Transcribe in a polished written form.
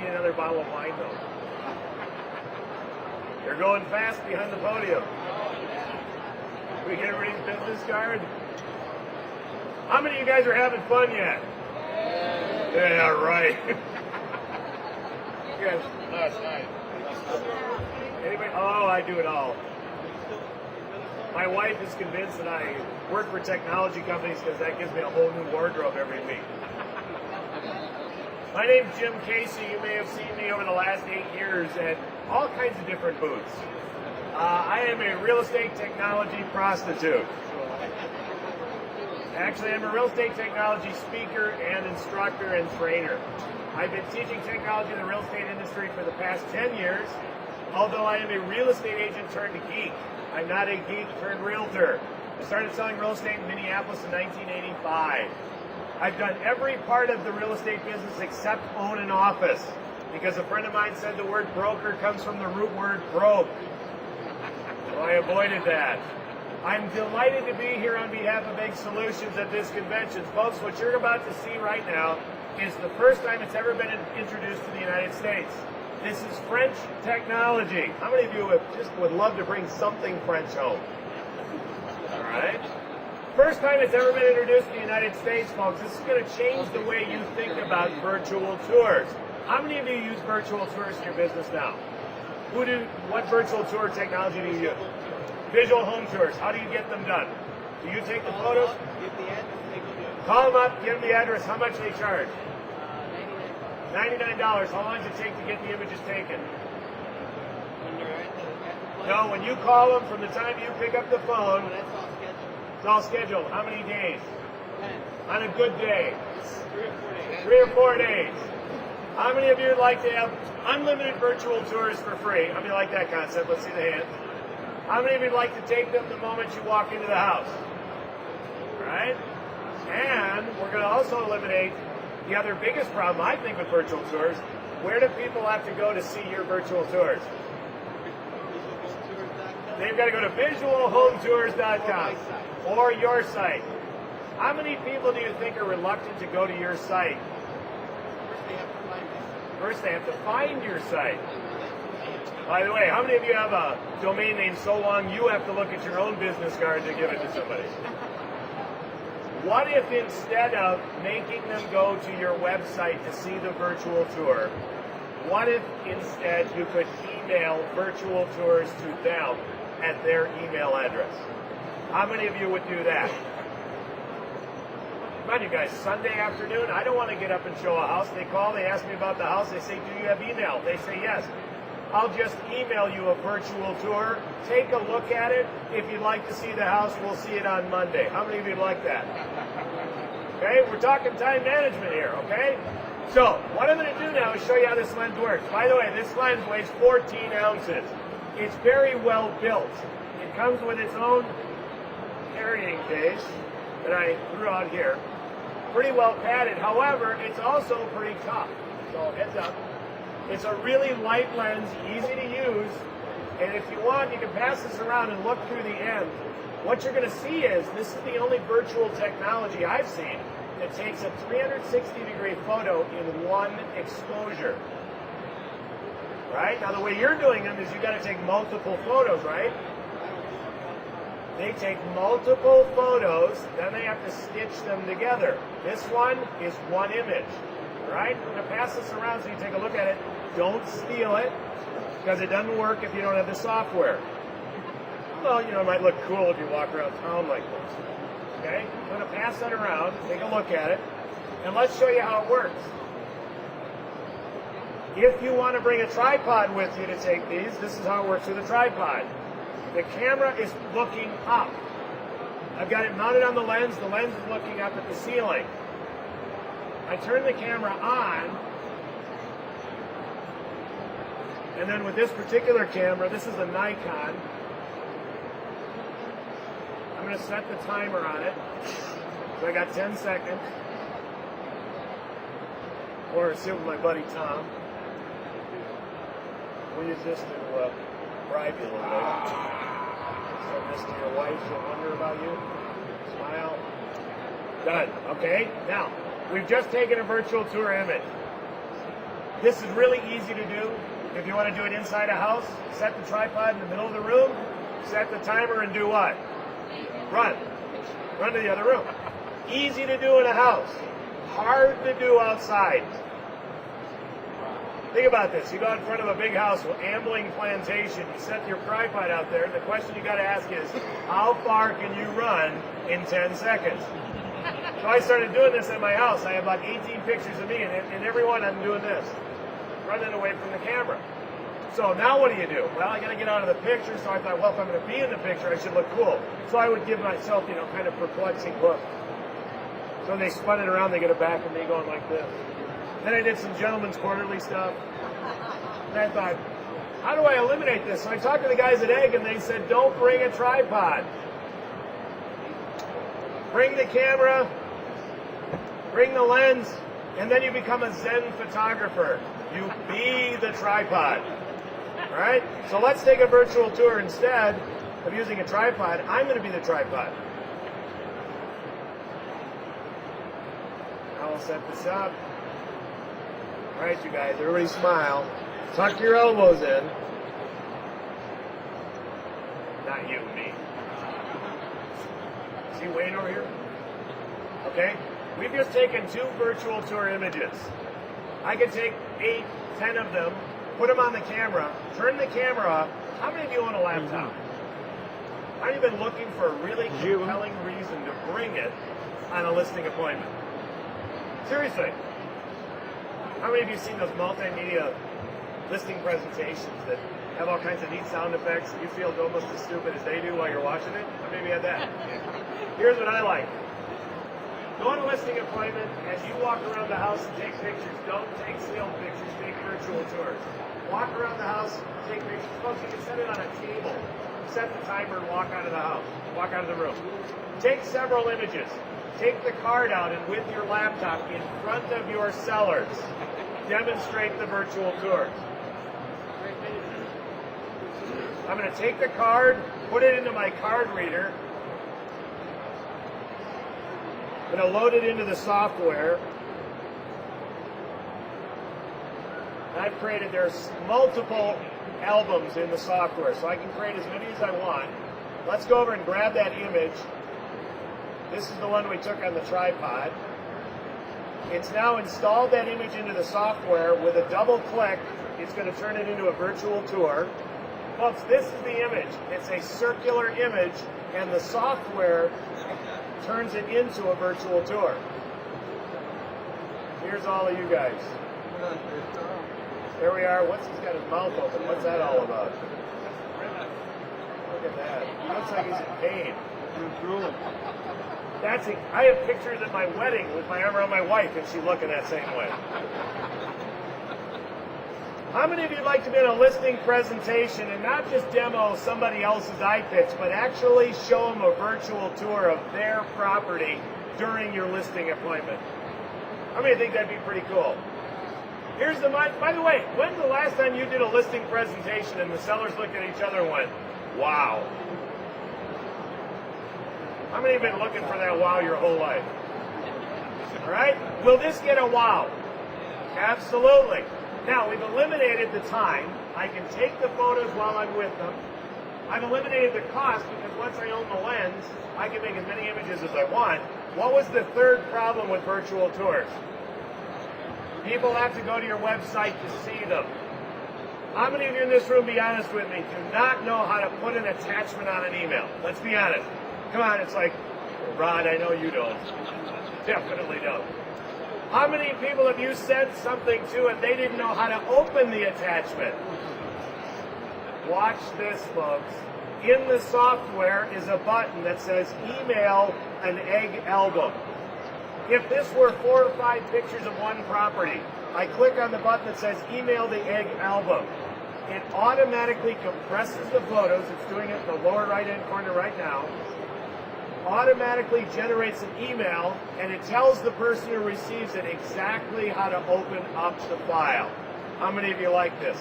me another bottle of wine, though. You're going fast behind the podium. We get everybody's business card. How many of you guys are having fun yet? Yeah, right. Yes. Last night. Anybody? Oh, I do it all. My wife is convinced that I work for technology companies because that gives me a whole new wardrobe every week. My name's Jim Casey. You may have seen me over the last 8 years at all kinds of different booths. I am a real estate technology prostitute. Actually, I'm a real estate technology speaker and instructor and trainer. I've been teaching technology in the real estate industry for the past 10 years, although I am a real estate agent turned geek. I'm not a geek turned realtor. I started selling real estate in Minneapolis in 1985. I've done every part of the real estate business except own an office, because a friend of mine said the word broker comes from the root word broke. So I avoided that. I'm delighted to be here on behalf of Big Solutions at this convention. Folks, what you're about to see right now is the first time it's ever been introduced to the United States. This is French technology. How many of you would love to bring something French home? All right. First time it's ever been introduced to the United States, folks. This is going to change the way you think about virtual tours. How many of you use virtual tours in your business now? What virtual tour technology do you use? Visual home tours. How do you get them done? Do you take the photos? Call them up, give them the address. How much do they charge? $99. How long does it take to get the images taken? No, when you call them, from the time you pick up the phone, it's all scheduled. How many days? On a good day? 3 or 4 days. How many of you would like to have unlimited virtual tours for free? How many like that concept? Let's see the hands. How many of you would like to take them the moment you walk into the house? All right? And we're going to also eliminate the other biggest problem, I think, with virtual tours. Where do people have to go to see your virtual tours? They've got to go to visualhometours.com or your site. How many people do you think are reluctant to go to your site? First, they have to find your site. By the way, how many of you have a domain name so long you have to look at your own business card to give it to somebody? What if instead of making them go to your website to see the virtual tour, what if instead you could email virtual tours to them at their email address? How many of you would do that? Come on, you guys, Sunday afternoon, I don't want to get up and show a house. They call, they ask me about the house, they say, do you have email? They say yes. I'll just email you a virtual tour. Take a look at it. If you'd like to see the house, we'll see it on Monday. How many of you like that? Okay, we're talking time management here, okay? So, what I'm going to do now is show you how this lens works. By the way, this lens weighs 14 ounces. It's very well built. It comes with its own carrying case that I threw out here. Pretty well padded. However, it's also pretty tough. So, heads up. It's a really light lens, easy to use, and if you want, you can pass this around and look through the end. What you're going to see is, this is the only virtual technology I've seen that takes a 360-degree photo in one exposure. Right? Now, the way you're doing them is you've got to take multiple photos, right? They take multiple photos, then they have to stitch them together. This one is one image. Right? I'm going to pass this around so you take a look at it. Don't steal it, because it doesn't work if you don't have the software. Well, you know, it might look cool if you walk around town like this. Okay? I'm going to pass that around, take a look at it, and let's show you how it works. If you want to bring a tripod with you to take these, this is how it works with a tripod. The camera is looking up. I've got it mounted on the lens is looking up at the ceiling. I turn the camera on, and then with this particular camera, this is a Nikon, I'm going to set the timer on it. So I got 10 seconds. Or sit with my buddy Tom. We'll use this to bribe you a little bit. Send this to your wife, she'll wonder about you. Smile. Done. Okay, now, we've just taken a virtual tour image. This is really easy to do. If you want to do it inside a house, set the tripod in the middle of the room, set the timer, and do what? Run. Run to the other room. Easy to do in a house. Hard to do outside. Think about this. You go in front of a big house with ambling plantation. You set your tripod out there. The question you got to ask is, how far can you run in 10 seconds? So I started doing this at my house. I have about 18 pictures of me, and every one I'm doing this, running away from the camera. So now what do? Well, I got to get out of the picture. So I thought, well, if I'm going to be in the picture, I should look cool. So I would give myself, kind of perplexing look. So they spun it around. They get it back of me going like this. Then I did some Gentleman's Quarterly stuff. And I thought, how do I eliminate this? So I talked to the guys at Egg, and they said, don't bring a tripod. Bring the camera, bring the lens, and then you become a Zen photographer. You be the tripod. All right? So let's take a virtual tour. Instead of using a tripod, I'm going to be the tripod. Now we'll set this up. All right, you guys, everybody smile. Tuck your elbows in. Not you, me. See Wayne over here? Okay? We've just taken 2 virtual tour images. I could take 8, 10 of them, put them on the camera, turn the camera off. How many of you own a laptop? I've even been looking for a really compelling reason to bring it on a listing appointment. Seriously. How many of you have seen those multimedia listing presentations that have all kinds of neat sound effects and you feel almost as stupid as they do while you're watching it? How many of you had that? Here's what I like. Go on a listing appointment. As you walk around the house and take pictures, don't take still pictures, take virtual tours. Walk around the house, take pictures. Folks, you can set it on a table. Set the timer and walk out of the house. Walk out of the room. Take several images. Take the card out and with your laptop in front of your sellers, demonstrate the virtual tours. I'm going to take the card, put it into my card reader. I'm going to load it into the software. And I've created, there's multiple albums in the software, so I can create as many as I want. Let's go over and grab that image. This is the one we took on the tripod. It's now installed that image into the software. With a double click, it's going to turn it into a virtual tour. Folks, this is the image. It's a circular image, and the software turns it into a virtual tour. Here's all of you guys. There we are. He's got his mouth open. What's that all about? Look at that. He looks like he's in pain. He's drooling. I have pictures at my wedding with my arm around my wife, and she's looking that same way. How many of you would like to be in a listing presentation and not just demo somebody else's iPitch, but actually show them a virtual tour of their property during your listing appointment? How many think that'd be pretty cool? By the way, when's the last time you did a listing presentation and the sellers looked at each other and went, wow? How many have been looking for that wow your whole life? All right? Will this get a wow? Absolutely. Now, we've eliminated the time. I can take the photos while I'm with them. I've eliminated the cost because once I own the lens, I can make as many images as I want. What was the third problem with virtual tours? People have to go to your website to see them. How many of you in this room, be honest with me, do not know how to put an attachment on an email? Let's be honest. Come on, it's like, Rod, I know you don't. Definitely don't. How many people have you sent something to and they didn't know how to open the attachment? Watch this, folks. In the software is a button that says email an egg album. If this were 4 or 5 pictures of one property, I click on the button that says email the egg album. It automatically compresses the photos. It's doing it in the lower right-hand corner right now. Automatically generates an email, and it tells the person who receives it exactly how to open up the file. How many of you like this?